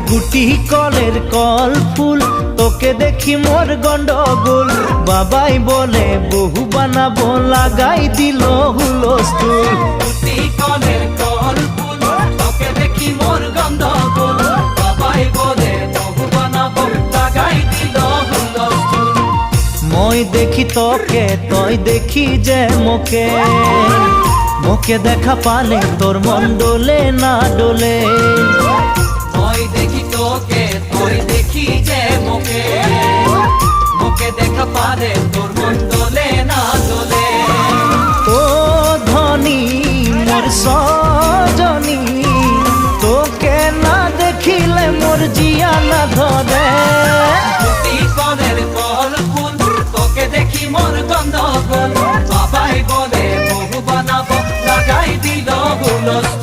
গুটি কলের কল ফুল তোকে দেখি মোর গন্ডগোল বাবাই বলে বহু বানাবো লাগাই দিল হুলস্থুল গুটি কলের কল ফুল তোকে দেখি মোর গন্ডগোল বাবাই বলে বহু বানাবো লাগাই দিল হুলস্থুল মই দেখি তোকে তই দেখি যে মোকে মোকে দেখা পালে তোর মন ডোলে না ডোলে মই দেখি তোকে তুই দেখি যে মোকে মোকে দেখা পারে তোর মন দোলে না দোলে ও ধনী মোর সজনী তোকে না দেখিলে মোর জিয়া না ধরে গুটি কলের কল ফুল তোকে দেখি মোর গন্ডগোল বাবাই বলে বহু বানাবো লাগাই দিল হুলস্থুল